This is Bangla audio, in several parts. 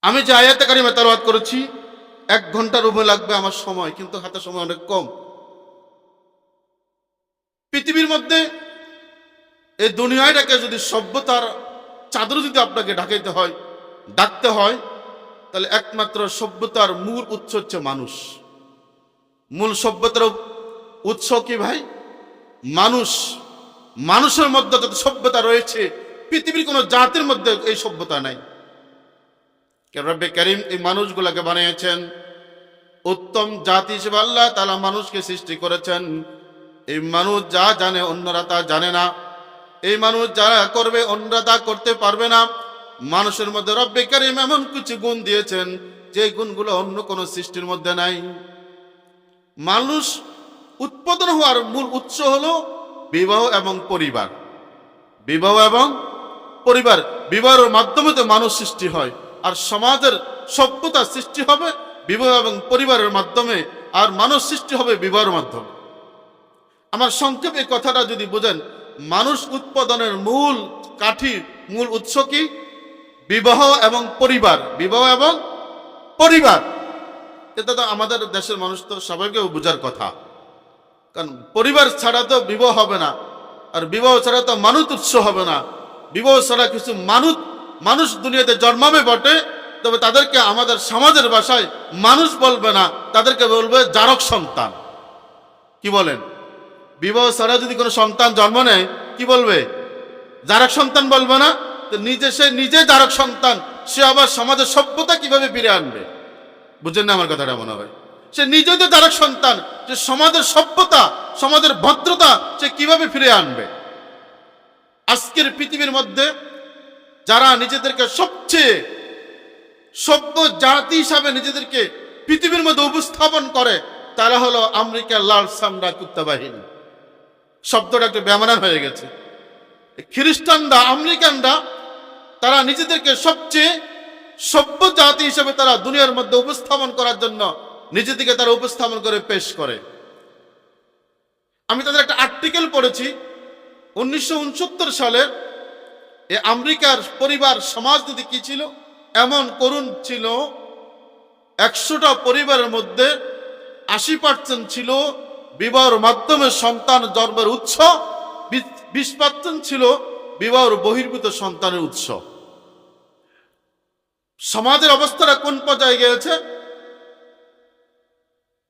আমি যে আয়াতে কারিমা তেলাওয়াত করেছি 1 ঘন্টার উপরে লাগবে আমার সময়, কিন্তু হাতে সময় অনেক কম। পৃথিবীর মধ্যে এই দুনিয়াটাকে যদি সভ্যতার চাদর যদি আপনাকে ডাকতে হয়, তাহলে একমাত্র সভ্যতার মূল উৎস হচ্ছে মানুষ। মূল সভ্যতার উৎস কি ভাই? মানুষ। মানুষের মধ্যে যত সভ্যতা রয়েছে, পৃথিবীর কোনো জাতির মধ্যে এই সভ্যতা নাই। রব্বে কারীম এই মানুষগুলোকে বানিয়েছেন উত্তম জাতি হিসেবে। আল্লাহ তাআলা মানুষকে সৃষ্টি করেছেন। এই মানুষ যা জানে অন্যরা তা জানে না। এই মানুষ যারা করবে অন্যরা তা করতে পারবে না। মানুষের মধ্যে রব্বে কারীম এমন কিছু গুণ দিয়েছেন যে গুণগুলো অন্য কোনো সৃষ্টির মধ্যে নাই। মানুষ উৎপাদন হওয়ার মূল উৎস হলো বিবাহ এবং পরিবার। বিবাহ এবং পরিবার, বিবাহের মাধ্যমে তো মানুষ সৃষ্টি হয়, আর সমাজের সভ্যতা সৃষ্টি হবে বিবাহ এবং পরিবারের মাধ্যমে, আর মানুষ সৃষ্টি হবে বিবাহের মাধ্যমে। আমার সংক্ষেপে এই কথাটা যদি বোঝেন, মানুষ উৎপাদনের মূল কাঠি, মূল উৎস কি? বিবাহ এবং পরিবার। বিবাহ এবং পরিবার, এটা তো আমাদের দেশের মানুষ তো সবাইকে বোঝার কথা। কারণ পরিবার ছাড়া তো বিবাহ হবে না, আর বিবাহ ছাড়া তো মানুষ উৎস হবে না। বিবাহ ছাড়া কিছু মানুষ দুনিয়াতে জন্মাবে বটে, তবে তাদেরকে আমাদের সমাজের ভাষায় মানুষ বলবে না, তাদেরকে বলবে জারক সন্তান। কি বলেন? বিবাহ ছাড়া যদি কোনো সন্তান জন্ম নেয়, কি বলবে? জারক সন্তান বলবে না। তো সে নিজে জারক সন্তান, সে আবার সমাজের সভ্যতা কিভাবে ফিরে আনবে? বুঝেন না আমার কথাটা? মনে হয় সে নিজেই তো জারক সন্তান, যে সমাজের সভ্যতা, সমাজের ভদ্রতা সে কিভাবে ফিরে আনবে? আজকের পৃথিবীর মধ্যে যারা নিজেদেরকে সবচেয়ে সভ্য জাতি হিসাবে নিজেদেরকে পৃথিবীর মধ্যে উপস্থাপন করে, তারা হলো আমেরিকার লাল সামরা কুত্তা বাহিনী। শব্দটা একটু বেমানান হয়ে গেছে। খ্রিস্টানরা, আমেরিকানরা, তারা নিজেদেরকে সবচেয়ে সভ্য জাতি হিসেবে তারা দুনিয়ার মধ্যে উপস্থাপন করার জন্য নিজেদেরকে তারা উপস্থাপন করে পেশ করে। আমি তাদের একটা আর্টিকেল পড়েছি 1969 সালে। এই আমেরিকার পরিবার সমাজ যদি কি ছিল, এমন করুণ ছিল। 100টা পরিবারের মধ্যে 80% ছিল বিবাহের মাধ্যমে সন্তান জন্মের উৎস, 20% ছিল বিবাহের বহির্ভূত সন্তানের উৎস। সমাজের অবস্থাটা কোন পর্যায়ে গিয়েছে?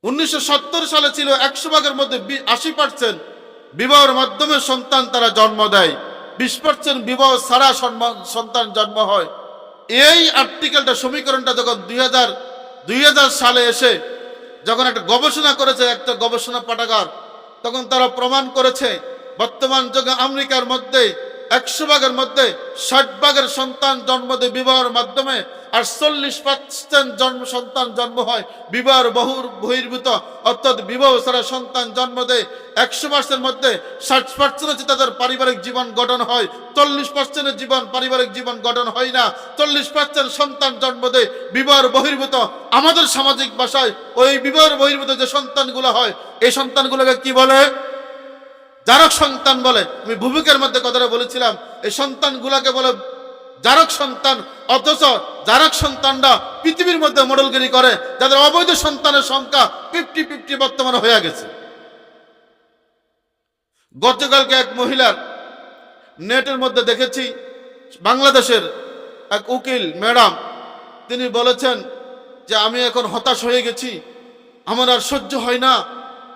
1970 সালে ছিল 100 ভাগের মধ্যে 80% বিবাহের মাধ্যমে সন্তান তারা জন্ম দেয়, 20% বিবাহ ছাড়া সন্তান জন্ম হয়। এই আর্টিকেলটা, সমীকরণটা যখন 2000 সালে এসে যখন একটা গবেষণা করেছে একটা গবেষণা পাঠাগার, তখন তারা প্রমাণ করেছে বর্তমান যুগে আমেরিকার মধ্যে 100 ভাগের মধ্যে 60 ভাগের সন্তান জন্ম দেয় বিবাহের মাধ্যমে, আর 40% সন্তান জন্ম হয় বিবাহের বহির্ভূত, অর্থাৎ বিবাহ ছাড়া সন্তান জন্ম দেয়। 100% মধ্যে 60% হচ্ছে তাদের পারিবারিক জীবন গঠন হয়, 40% পারিবারিক জীবন গঠন হয় না। 40% সন্তান জন্ম দেয় বিবাহের বহির্ভূত। আমাদের সামাজিক ভাষায় ওই বিবাহের বহির্ভূত যে সন্তানগুলো হয়, এই সন্তানগুলোকে কি বলে? জারক সন্তান বলে। আমি ভূমিকার মধ্যে কথাটা বলেছিলাম, এই সন্তানগুলোকে বলে জারক সন্তান। অথচ জারক সন্তানরা পৃথিবীর মধ্যে মডেলগিরি করে, যাদের অবৈধ সন্তানের সংখ্যা 50-50 বর্তমানে হয়ে গেছে। গতকালকে এক মহিলার নেটের মধ্যে দেখেছি, বাংলাদেশের এক উকিল ম্যাডাম, তিনি বলেছেন যে আমি এখন হতাশ হয়ে গেছি, আমার আর সহ্য হয় না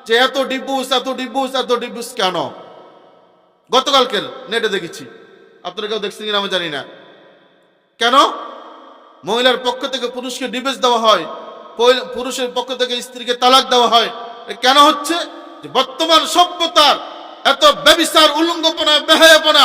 যে এত ডিভোর্স কেন। গতকালকের নেটে দেখেছি, আপনারা কেউ দেখছেন কিনা আমি জানি না। কেন মহিলার পক্ষ থেকে পুরুষকে ডিভোর্স দেওয়া হয়, পুরুষের পক্ষ থেকে স্ত্রীকে তালাক দেওয়া হয়? কেন হচ্ছে? যে বর্তমান সভ্যতার এত ব্যভিচার, উলঙ্গপনা, বেহায়াপনা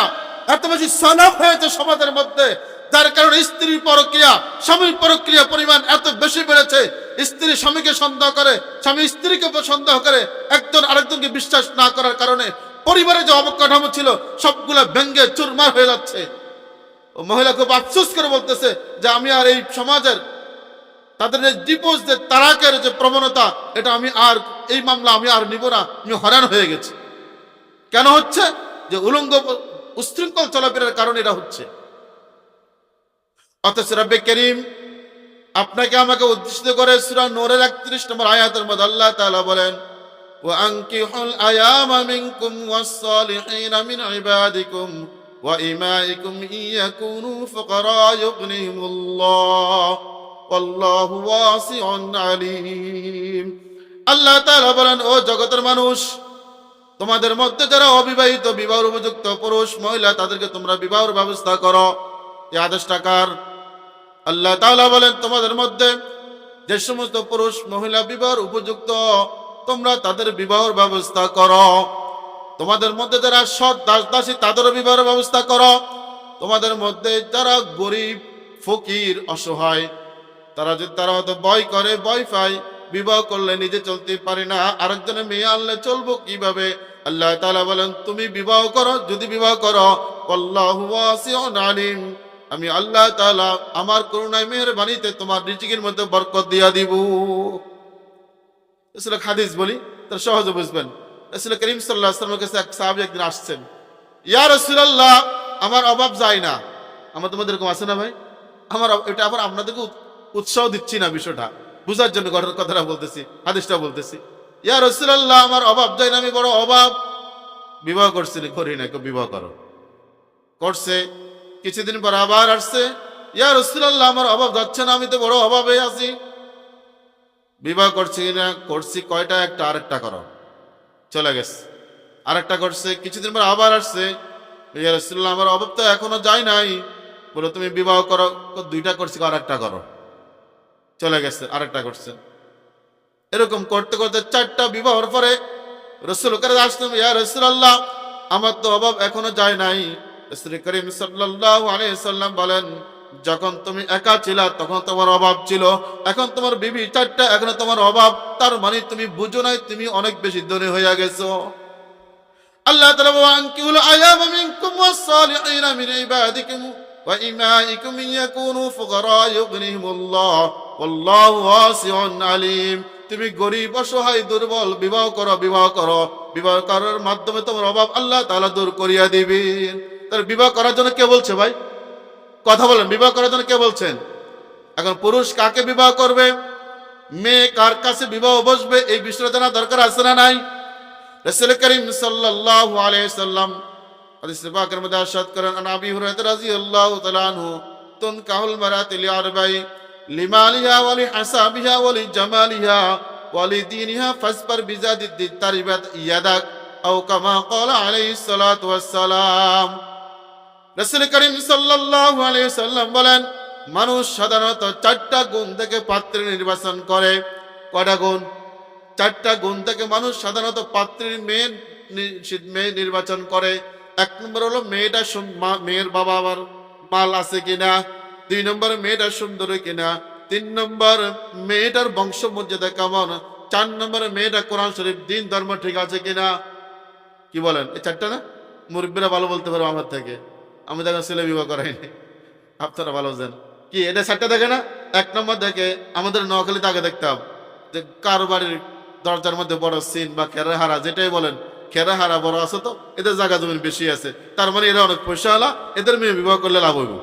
এত বেশি সানাফ হয়েছে সমাজের মধ্যে, যার কারণে স্ত্রীর পরক্রিয়া, স্বামীর পরক্রিয়া পরিমাণ এত বেশি বেড়েছে। স্ত্রী স্বামীকে সন্দেহ করে, স্বামী স্ত্রীকে সন্দেহ করে, একজন আরেকজনকে বিশ্বাস না করার কারণে পরিবারে যে অবকাঠামো ছিল সবগুলা ভেঙ্গে চুরমার হয়ে যাচ্ছে। ও মহিলা খুব আফসোস করে বলতেছে যে আমি আর এই সমাজের তাদের যে ডিভোর্স, যে তালাকের যে প্রবণতা, এটা আমি আর, এই মামলা আমি আর নিব না, আমি হয়রান হয়ে গেছি। কেন হচ্ছে? যে উলঙ্গ উশৃঙ্খল চলাফেরার কারণে এটা হচ্ছে। অথচ রব্বে কারীম আপনাকে আমাকে উদ্দেশ্য করে সূরা নূরের 31 নম্বর আয়াতের মধ্যে আল্লাহ তাআলা বলেন, ওয়া আনকিহুল আয়ামা মিনকুম ওয়াস-সালিহিনা মিন ইবাদিকুম ওয়া ইমাইকুম ইয়াকুনু ফুকারা ইউগনিহিমুল্লাহ ওয়াল্লাহু ওয়াসিউন আলীম। আল্লাহ তাআলা বলেন, ও জগতের মানুষ, তোমাদের মধ্যে যারা অবিবাহিত, বিবাহের উপযুক্ত পুরুষ মহিলা, তাদেরকে তোমরা বিবাহের ব্যবস্থা করো। এই আদেশটা কার? আল্লাহ তাআলা বলেন, তোমাদের মধ্যে যে সমস্ত পুরুষ মহিলা বিবাহের উপযুক্ত, তোমরা তাদের বিবাহের ব্যবস্থা করো। তোমাদের মধ্যে যারা সৎ দাস দাসী, তাদেরও বিবাহের ব্যবস্থা করো। তোমাদের মধ্যে যারা গরিব, ফকির, অসহায়, তারা হয়তো ভয় করে, ভয় পায়, বিবাহ করলে নিজে চলতে পারি না, আরেকজনের মেয়ে আনলে চলবো কিভাবে? আল্লাহ তাআলা বলেন, তুমি বিবাহ করো। যদি বিবাহ করো, আল্লাহু ওয়াসিউন আলীম, আমি আল্লাহ তাআলা আমার করুণায় মেহেরবানিতে তোমার রিজিকের মধ্যে বরকত দিয়া দিব। আসলে হাদিস বলি তার সহজে বুঝবেন। রাসূল করিম সাল্লাল্লাহু আলাইহি ওয়াসাল্লামের কাছে এক সাহাবী একদিন আসছেন, ইয়া রাসূলুল্লাহ, আমার অভাব যায় না। আমার তোমাদের এরকম আছে না ভাই? আমার এটা আবার আপনাদেরকে উৎসাহ দিচ্ছি না, বিষয়টা বুঝার জন্য কথাটা বলতেছি, হাদিসটা বলতেছি। ইয়া রাসূলুল্লাহ, আমার অভাব যায় না, আমি বড় অভাব। বিবাহ করছি না, করি না, বিবাহ করো। করছে, কিছুদিন পর আবার আসছে, ইয়া রাসূলুল্লাহ, আমার অভাব যাচ্ছে না, আমি তো বড় অভাবে আছি। বিবাহ করছি না, করছি কয়টা, একটা, আরেকটা করো। চলে গেছে। আরেকটা করছে, কিছুদিন পর আবার আসছে, ইয়া রাসূলুল্লাহ, আমার অভাব তো এখনো যায় নাই। বলে, তুমি বিবাহ করো। দুইটা করছি, আরেকটা করো। চলে গেছে, আরেকটা করছে। এরকম করতে করতে 4টা বিবাহের পরে রাসূল কাছে আসলাম, ইয়া রাসূলুল্লাহ, আমার তো অভাব এখনো যায় নাই। রাসূল করিম সাল্লাল্লাহু আলাইহি ওয়াসাল্লাম বলেন, যখন তুমি একা ছিলা তখন তোমার অভাব ছিল, এখন তোমার বিবি 4টা, এখন তোমার অভাব। তার মানে তুমি বুঝো নাই, তুমি অনেক বেশি ধনী হয়ে গেছো। আল্লাহ তাআলা বলেন, আনকিহুল আয়ামা মিনকুম ওয়াস-সালিহিনা মিন ইবাদিকুম ওয়া ইমাইকুম ইয়াকুনু ফুকারা ইউগনিহিমুল্লাহ ওয়াল্লাহু ওয়াসিউন আলীম। তুমি গরীব, অসহায়, দুর্বল, বিবাহ করো, বিবাহ করো। বিবাহ করার মাধ্যমে তোমার অভাব আল্লাহ তাআলা দূর করিয়া দিবেন। তার বিবাহ করার জন্য কে বলছে ভাই? কথা বলেন, বিবাহ করার জন্য কে বলছেন? এখন পুরুষ কাকে বিবাহ করবে, মেয়ে কার কাছে বিবাহ বসবে, এই বিষয়টা জানা দরকার আছে না নাই? রাসূল করিম সাল্লাল্লাহু আলাইহি সাল্লাম হাদিস পাকের মধ্যে ইরশাদ করেন, আন আবি হুরায়রা রাদিয়াল্লাহু তাআলা আনহু, তুনকাহুল মারাতি লিআরবাই লিমালিহা ওয়া লিহাসাবিহা ওয়া লিজামালিহা ওয়া লিদীনিহা ফাসবার বিজাদিদ তারিবাত ইয়াদাক আও কামা ক্বালা আলাইহিস সালাতু ওয়াস সালাম। রাসূল করিম সাল্লাল্লাহু আলাইহি সাল্লাম বলেন, মানুষ সাধারণত 4টা গুণ থেকে পাত্রী নির্বাচন করে। কয়টা গুণ? 4টা গুণ থেকে মানুষ সাধারণত পাত্রীর মেয়ে নির্বাচন করে। 1 নম্বর হলো মেয়ের বাবা আমার মাল আছে কিনা, 2 নম্বর মেয়েটা সুন্দর কিনা, 3 নম্বর মেয়েটার বংশ মর্যাদা কেমন, 4 নম্বর মেয়েটা কোরআন শরীফ দিন ধর্ম ঠিক আছে কিনা। কি বলেন? এই 4টা না? মুরব্বীরা ভালো বলতে পারো আমার থেকে, আমি দেখেন ছেলে বিবাহ করাইনি, আপনারা ভালো জানেন। কি এটা 4টা দেখে না? 1 নম্বর দেখে আমাদের নোয়াখালীতে আগে দেখতাম যে কারো বাড়ির দরজার মধ্যে বড় সিন বা খেরাহারা, যেটাই বলেন, খেরাহারা বড় আছে, তো এদের জায়গা জমি বেশি আছে, তার মানে এরা অনেক পয়সাওয়ালা, এদের মেয়ে বিবাহ করলে লাভ হইব।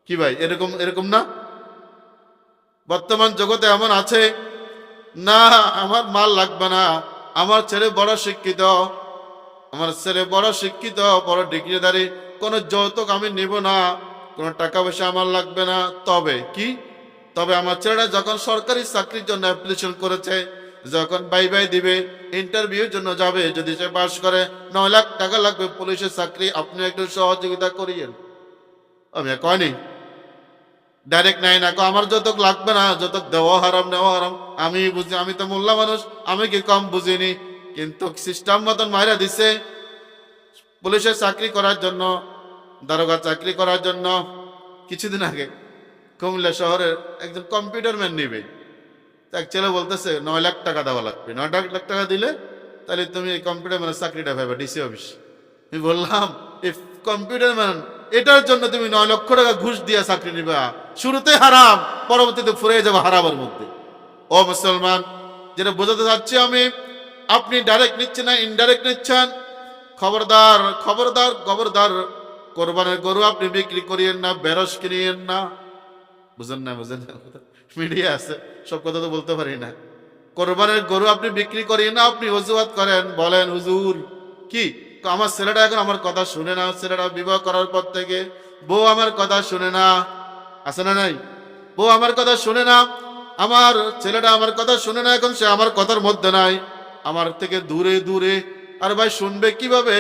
কি ভাই, এরকম না? বর্তমান জগতে এমন আছে, না আমার মাল লাগবে না, আমার ছেলে বড় শিক্ষিত, আমার ছেলে বড় শিক্ষিত, বড় ডিগ্রিধারী, কোনো যৌতুক আমি নিব না, কোনো টাকা পয়সা আমার লাগবে না। তবে আমার ছেলেটা যখন সরকারি চাকরির জন্য অ্যাপ্লিকেশন করেছে, যখন বাই দিবে, ইন্টারভিউর জন্য যাবে, যদি সে পাস করে 9 লাখ টাকা লাগবে পুলিশের চাকরি, আপনি একটু সহযোগিতা করিয়েন। আমি কয়নি, ডাইরেক্ট নাই না, আমার যৌতুক লাগবে না, যৌতুক দেওয়া হারাম, নেওয়া হারাম। আমি বুঝি, আমি তো মোল্লা মানুষ, আমি কি কম বুঝিনি? কিন্তু সিস্টেম মতন মাইরা দিছে। পুলিশের চাকরি করার জন্য, দারোগা চাকরি করার জন্য কিছুদিন আগে কুমিল্লা শহরের একজন কম্পিউটার ম্যান নিবে, এক ছেলে বলতেছে 9 লাখ টাকা দেওয়া লাগবে, 9 লাখ টাকা দিলে তাহলে তুমি এই কম্পিউটার ম্যানের চাকরিটা পাবে ডিসি অফিস। আমি বললাম, এই কম্পিউটার ম্যান এটার জন্য তুমি 9 লক্ষ টাকা ঘুষ দিয়ে চাকরি নিবা, শুরুতে হারাম, পরবর্তীতে ফুরিয়ে যাবো হারামের মধ্যে। ও মুসলমান, যেটা বোঝাতে চাচ্ছি আমি, আপনি ডাইরেক্ট নিচ্ছেন না ইনডাইরেক্ট নিচ্ছেন, খবরদার খবরদার খবরদার, কোরবানের গরু আপনি বিক্রি করিয়েন না, বেরস কিনিয়েন না। বুঝেন না? মিডিয়া আছে, সব কথা তো বলতে পারি না। কোরবানের গরু আপনি বিক্রি করেন না, আপনি অজুহাত করেন, বলেন হুজুর কি আমার ছেলেটা এখন আমার কথা শুনে না, ছেলেটা বিবাহ করার পর থেকে বউ আমার কথা শুনে না, আছে না নাই? বউ আমার কথা শুনে না, আমার ছেলেটা আমার কথা শুনে না, এখন সে আমার কথার মধ্যে নাই, আমার থেকে দূরে দূরে। আর ভাই শুনবে কিভাবে?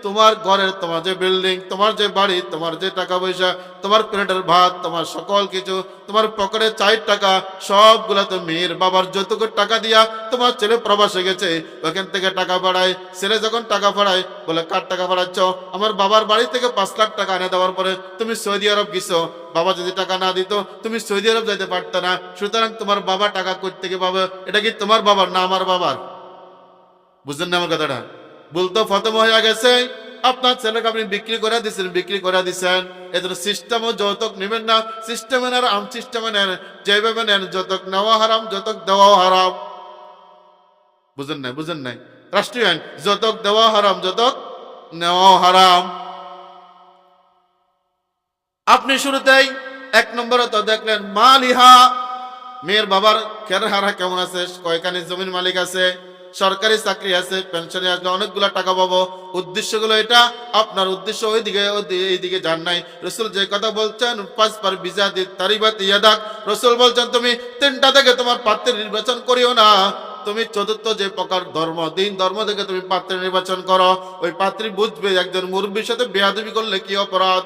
তোমার ঘরের, তোমার যে বিল্ডিং, তোমার যে বাড়ি, তোমার যে টাকা পয়সা, তোমার প্লেটের ভাত, তোমার সকল কিছু, তোমার পকেটে 4 টাকা, সবগুলা তো মেয়ের বাবার যৌতুক টাকা দিয়া তোমার ছেলে প্রবাসে গেছে, ওখান থেকে টাকা পাঠায়। ছেলে যখন টাকা পাঠায় বলে কার টাকা পাঠাচ্ছ? আমার বাবার বাড়ি থেকে 5 লাখ টাকা এনে দেওয়ার পরে তুমি সৌদি আরব গেছো, বাবা যদি টাকা না দিত তুমি সৌদি আরব যাইতে পারত না, সুতরাং তোমার বাবা টাকা কই থেকে পাবে? এটা কি তোমার বাবার না আমার বাবার? বুঝলেন না আমার কথাটা? বলতো ফতম হয়ে গেছে, আপনার ছেলেকে আপনি বিক্রি করে দিচ্ছেন। এদের সিস্টেম ও যৌতুক নেবেন না, সিস্টেমে নেন, সিস্টেমে নেন, যেভাবে নেন যৌতুক নেওয়া হারাম, যৌতুক দেওয়াও হারাম। বুঝেন নাই? রাষ্ট্রীয় আইন, যৌতুক দেওয়া হারাম, যৌতুক নেওয়াও হারাম। আপনি শুরুতেই 1 নম্বরে তো দেখলেন মালিহা, মেয়ের বাবার খেরহারা কেমন আছে, কয়খানি জমির মালিক আছে, সরকারি চাকরি আছে, পেনশনে আসলে অনেকগুলা টাকা পাবো। উদ্দেশ্যগুলো এটা, আপনার উদ্দেশ্য ওইদিকে, এইদিকে যান নাই। রসুল যে কথা বলছেন, 5 বার বিজা দি তারিবাত ইয়াদাক, রসুল বলছেন তুমি 3টা থেকে তোমার পাত্রের নির্বাচন করিও না। তুমি চতুর্থ যে প্রকার ধর্ম, দিন ধর্ম থেকে তুমি পাত্রের নির্বাচন করো। ওই পাত্রী বুঝবে একজন মুরব্বীর সাথে বেয়াদবি করলে কি অপরাধ।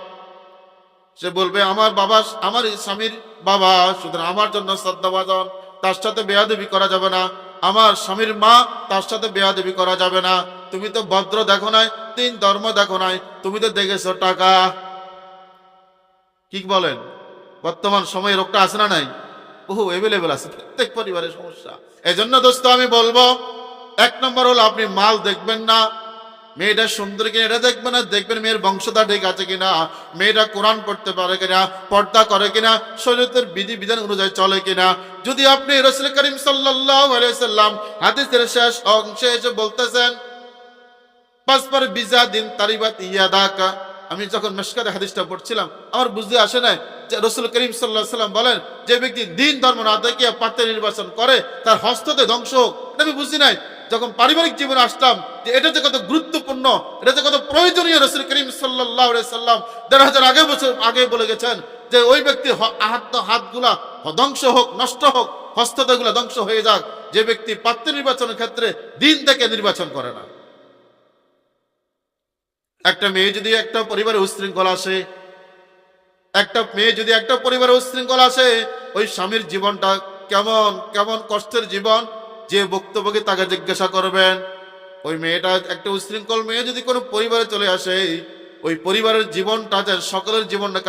সে বলবে আমার বাবা, আমার স্বামীর বাবা, সুতরাং আমার জন্য শ্রদ্ধাভাজন, তার সাথে বেয়াদবি করা যাবে না। আমার স্বামীর মা, তার সাথে বেয়াদবি করা যাবে না। তুমি তো ভদ্র দেখো নাই, 3 ধর্ম দেখো নাই, তুমি তো দেখেছো টাকা। কি বলেন? বর্তমান সময়ে রোগটা আছে না নাই? বহু এভেলেবেল আছে, প্রত্যেক পরিবারের সমস্যা। এজন্য দোস্ত আমি বলবো, 1 নম্বর হলো আপনি মাল দেখবেন না, মেয়েটা সুন্দর কিনা এটা দেখবেন না, দেখবেন মেয়ের বংশধর ঠিক আছে কিনা, মেয়েটা কোরআন পড়তে পারে কিনা, পর্দা করে কিনা, শরীয়তের বিধি বিধান অনুযায়ী চলে কিনা। যদি আপনি রাসূল করিম সাল্লাল্লাহু আলাইহি সাল্লাম হাদিসের শেষ অংশে এসে বলতেছেন 5 বার বিজা দিন তারিবাত ইয়াদাকা, আমি যখন মিশকাতে হাদিসটা পড়ছিলাম আমার বুঝতে আসে না যে রাসূল করিম সাল্লাল্লাহু আলাইহি সাল্লাম বলেন যে ব্যক্তি দিন ধর্ম না দেখে পাত্র নির্বাচন করে তার হস্ততে ধ্বংস হোক। এটা আমি বুঝি নাই। যখন পারিবারিক জীবনে আসলাম যে এটা যে কত গুরুত্বপূর্ণ, এটা যে কত প্রয়োজনীয়, রাসূল করিম সাল্লাল্লাহু আলাইহি সাল্লাম 1500 বছর আগে বলে গেছেন যে ওই ব্যক্তির হাতগুলা ধ্বংস হোক, নষ্ট হোক, হস্তগুলা ধ্বংস হয়ে যাক যে ব্যক্তি পাত্র নির্বাচনের ক্ষেত্রে দিন থেকে নির্বাচন করে না। একটা মেয়ে যদি একটা পরিবারে উশৃঙ্খল আসে, একটা মেয়ে যদি একটা পরিবারে উশৃঙ্খল আসে, ওই স্বামীর জীবনটা কেমন কেমন কষ্টের জীবন, যে বক্তব্যকে তাকে জিজ্ঞাসা করবেন। ওই মেয়েটা, একটা উশৃঙ্খল মেয়ে যদি কোনো পরিবারে চলে আসে, ওই পরিবারের জীবনটা, সকলের জীবনটা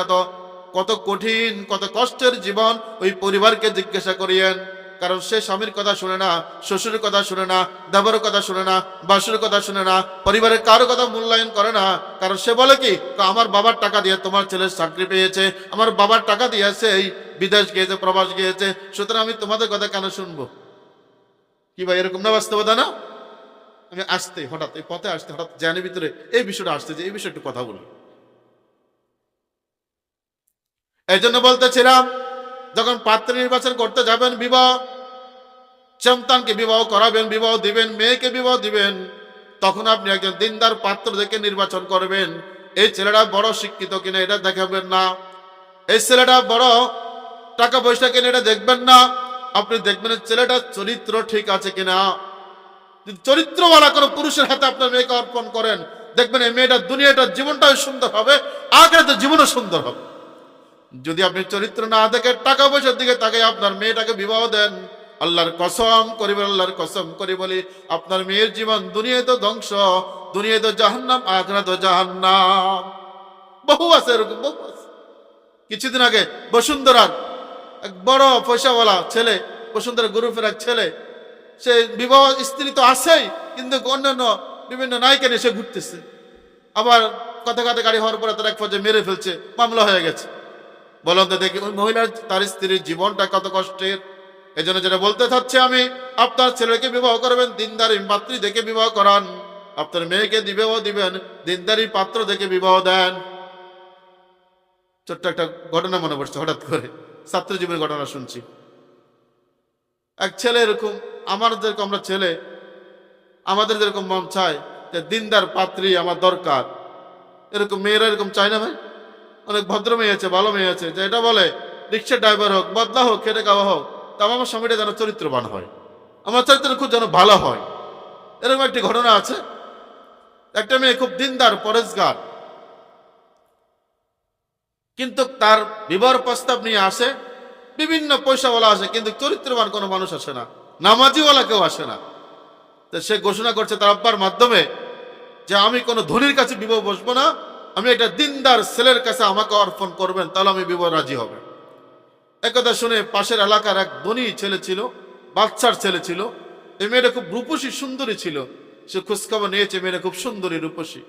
কত কঠিন, কত কষ্টের জীবন, ওই পরিবারকে জিজ্ঞাসা করিয়েন। কারণ সে স্বামীর কথা শুনে না, শ্বশুরের কথা শুনে না, দেবরের কথা শুনে না, বাসুর কথা শুনে না, পরিবারের কারো কথা মূল্যায়ন করে না। কারণ সে বলে কি, আমার বাবার টাকা দিয়ে তোমার ছেলে চাকরি পেয়েছে, আমার বাবার টাকা দিয়েছে এই বিদেশ গিয়েছে, প্রবাস গিয়েছে, সুতরাং আমি তোমাদের কথা কেন শুনবো? কি ভাই, এরকম না বাস্তবতা না? আমি আসতে হঠাৎ এই পথে আসতে হঠাৎ জ্ঞানের ভিতরে এই বিষয়টা আসতে, যে এই বিষয়ে একটু কথা বলি। এই জন্য বলতেছিলাম, যখন পাত্র নির্বাচন করতে যাবেন, বিবাহ, সন্তানকে বিবাহ করাবেন, বিবাহ দিবেন, মেয়েকে বিবাহ দিবেন, তখন আপনি একজন দিনদার পাত্র দেখে নির্বাচন করবেন। এই ছেলেটা বড় শিক্ষিত কিনা এটা দেখাবেন না, এই ছেলেটা বড় টাকা পয়সা কিনা এটা দেখবেন না, আপনি দেখবেন ছেলেটার চরিত্র ঠিক আছে কিনা। যদি চরিত্রওয়ালা কোনো পুরুষের হাতে আপনার মেয়েকে অর্পণ করেন, দেখবেন এই মেয়েটার দুনিয়াটার জীবনটাও সুন্দর হবে, আখিরাতের জীবনও সুন্দর হবে। যদি আপনি চরিত্র না দেখে টাকা পয়সার দিকে তাকে আপনার মেয়েটাকে বিবাহ দেন, আল্লাহর কসম করি বলি, আল্লাহর কসম করি বলি, আপনার মেয়ের জীবন দুনিয়ায় তো ধ্বংস, দুনিয়ায় তো জাহান্নাম, আখিরাতে তো জাহান্নাম। বহু আছে এরকম, বহু আছে। কিছুদিন আগে বসুন্ধরার এক বড় পয়সাওয়ালা ছেলে, বসুন্ধরা গ্রুপের এক ছেলে, সে বিবাহ স্ত্রী তো আছেই, কিন্তু অন্যান্য বিভিন্ন নায়িকা নিয়ে সে ঘুরতেছে। আবার কথা কথা গাড়ি হওয়ার পরে তার এক পর্যায়ে মেরে ফেলছে, মামলা হয়ে গেছে। বলুন তো দেখি ওই মহিলার, তার স্ত্রীর জীবনটা কত কষ্টের। এই জন্য যেটা বলতে চাচ্ছি আমি, আপনার ছেলেকে বিবাহ করবেন দিনদারি পাত্রী দেখে বিবাহ করান, আপনার মেয়েকে বিবাহ দিবেন দিনদারি পাত্র দেখে বিবাহ দেন। ছোট্ট একটা ঘটনা মনে পড়ছে হঠাৎ করে। ছাত্র জীবনের ঘটনা শুনছি। এক ছেলে এরকম, আমার যেরকম আমরা ছেলে, আমাদের যেরকম মন চায় যে দিনদার পাত্রী আমার দরকার, এরকম মেয়েরা এরকম চায় না ভাই? অনেক ভদ্র মেয়ে আছে, ভালো মেয়ে আছে, যে এটা বলে রিক্সা ড্রাইভার হোক, বদলা হোক, খেটে খাওয়া হোক, তা আমার স্বামীটা যেন চরিত্রবান হয়, আমার চরিত্র খুব যেন ভালো হয়। এরকম একটি ঘটনা আছে। একটা মেয়ে খুব দিনদার, পরেশগার, কিন্তু তার বিবাহ প্রস্তাব নিয়ে আসে, বিভিন্ন পয়সাওয়ালা আসে, কিন্তু চরিত্রবান কোনো মানুষ আসে না, নামাজিওয়ালা কেউ আসে না। তো সে ঘোষণা করছে তার আব্বার মাধ্যমে যে আমি কোনো ধনীর কাছে বিবাহ বসবো না, আমি একটা দিনদার ছেলের কাছে আমাকে অর্পণ করবেন, তাহলে আমি বিবাহ রাজি হবে। একথা শুনে পাশের এলাকার এক ধনী ছেলে ছিল, বাচ্চার ছেলে ছিল, এই মেয়েটা খুব রূপসী সুন্দরী ছিল। সে খোঁজখবর নিয়েছে মেয়েটা খুব সুন্দরী রূপসী।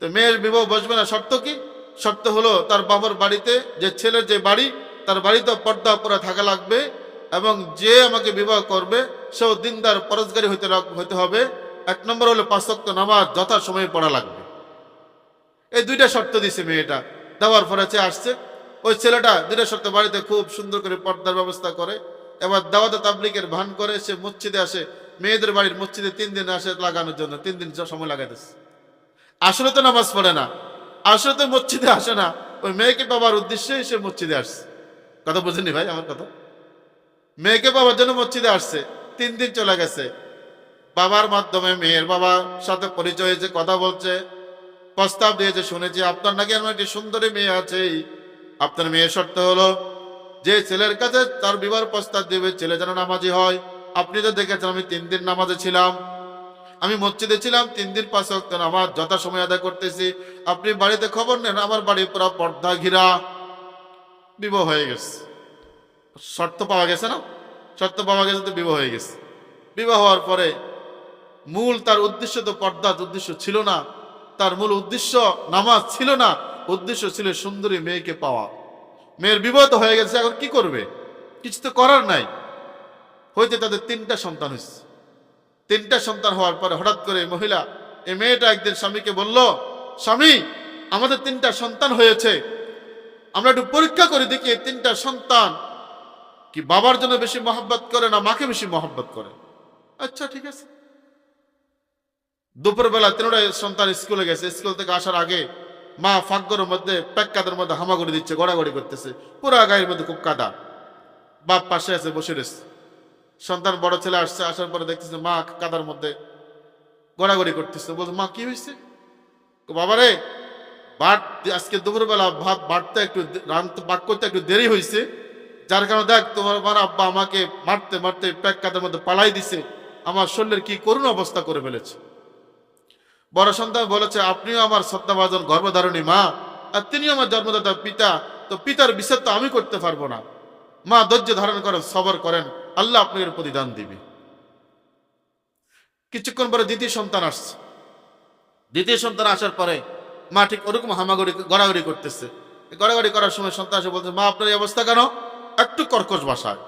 তো মেয়ের বিবাহ বসবে না, শর্ত কি? শর্ত হলো তার বাবার বাড়িতে, যে ছেলের যে বাড়ি, তার বাড়িতে পর্দা পরা থাকা লাগবে, এবং যে আমাকে বিবাহ করবে সেও দিনদার পরেশগারী হইতে হবে। এক নম্বর হলো 5 ওয়াক্ত নামাজ যথাসময়ে পড়া লাগবে। এই দুইটা শর্ত দিছে মেয়েটা। দেওয়ার পরে আসছে ওই ছেলেটা দুইটা শর্ত বাড়িতে খুব সুন্দর করে পর্দার ব্যবস্থা করে, এবার দাওয়াতে তাবলীগের ভান করে সে মসজিদে আসে, মেয়েদের বাড়ির মসজিদে 3 দিন আসে লাগানোর জন্য, 3 দিন সময় লাগাইতেছে। আসলে তো নামাজ পড়ে না, আসলে তো মসজিদে আসে না, ওই মেয়েকে পাবার উদ্দেশ্যেই সে মসজিদে আসছে। কথা বুঝেনি ভাই আমার কথা? মেয়েকে পাবার জন্য মসজিদে আসছে, 3 দিন চলে গেছে। বাবার মাধ্যমে মেয়ের বাবার সাথে পরিচয় হয়েছে, কথা বলছে, প্রস্তাব দিয়েছে, শুনেছি আপনার নাকি এমন একটি সুন্দরী মেয়ে আছে, আপনার মেয়ের শর্ত হলো যে ছেলের কাছে তার বিবাহ প্রস্তাব দেবে ছেলে যেন নামাজি হয়। আপনি তো দেখেছেন আমি 3 দিন নামাজে ছিলাম, আমি মসজিদে ছিলাম, 3 দিন 5 ওয়াক্ত নামাজ যথাসময়ে আদায় করতেছি। আপনি বাড়িতে খবর নেন, আমার বাড়ি পুরো পর্দা ঘিরা। বিবাহ হয়ে গেছে, শর্ত পাওয়া গেছে না? শর্ত পাওয়া গেছে তো বিবাহ হয়ে গেছে। বিবাহ হওয়ার পরে মূল তার উদ্দেশ্য তো পর্দার উদ্দেশ্য ছিল না, তার মূল উদ্দেশ্য নামাজ ছিল না, উদ্দেশ্য ছিল সুন্দরী মেয়েকে পাওয়া। মেয়ের বিবাহ তো হয়ে গেছে, এখন কি করবে? কিছু তো করার নাই। হইতে তাদের 3টা সন্তান হয়েছে। 3টা সন্তান হওয়ার পরে হঠাৎ করে মহিলা, এই মেয়েটা একদিন স্বামীকে বলল, স্বামী আমাদের 3টা সন্তান হয়েছে, আমরা একটু পরীক্ষা করে দেখি এই 3টা সন্তান কি বাবার জন্য বেশি মহব্বত করে না মাকে বেশি মহব্বত করে। আচ্ছা ঠিক আছে। দুপুরবেলা 3টা সন্তান স্কুলে গেছে, স্কুল থেকে আসার আগে মা ফাঁকঘরের মধ্যে প্যাক্কাদের মধ্যে হামাগুড়ি দিচ্ছে, গড়াগড়ি করতেছে, পুরা গায়ের মধ্যে খুব কাদা। বাপ পাশে আছে, বসে রয়েছে। সন্তান বড় ছেলে আসছে, আসার পরে দেখতেছে মা কাদার মধ্যে গড়াগড়ি করতেছে। বলছে মা কি হয়েছে? বাবারে বাট আজকে দুপুরবেলা ভাত বাড়তে একটু বাট করতে একটু দেরি হয়েছে, যার কারণে দেখ তোমার আমার আব্বা আমাকে মারতে মারতে প্যাক্কাদের মধ্যে পালাই দিছে, আমার শরীরের কি করুণ অবস্থা করে ফেলেছে। বড় সন্তান বলেছে আপনিও আমার শ্রদ্ধাভাজন গর্ভধারণী মা, আর তিনিও আমার জন্মদাতা পিতা, তো পিতার বিচার তো আমি করতে পারবো না। মা ধৈর্য ধারণ করেন, সবর করেন, আল্লাহ আপনাকে প্রতিদান দিবে। কিছুক্ষণ পরে দ্বিতীয় সন্তান আসছে। দ্বিতীয় সন্তান আসার পরে মা ঠিক ওরকম হামাগুড়ি গড়াগড়ি করতেছে। গড়াগড়ি করার সময় সন্তান এসে বলছে মা আপনার এই অবস্থা কেন? একটু কর্কশ ভাষায়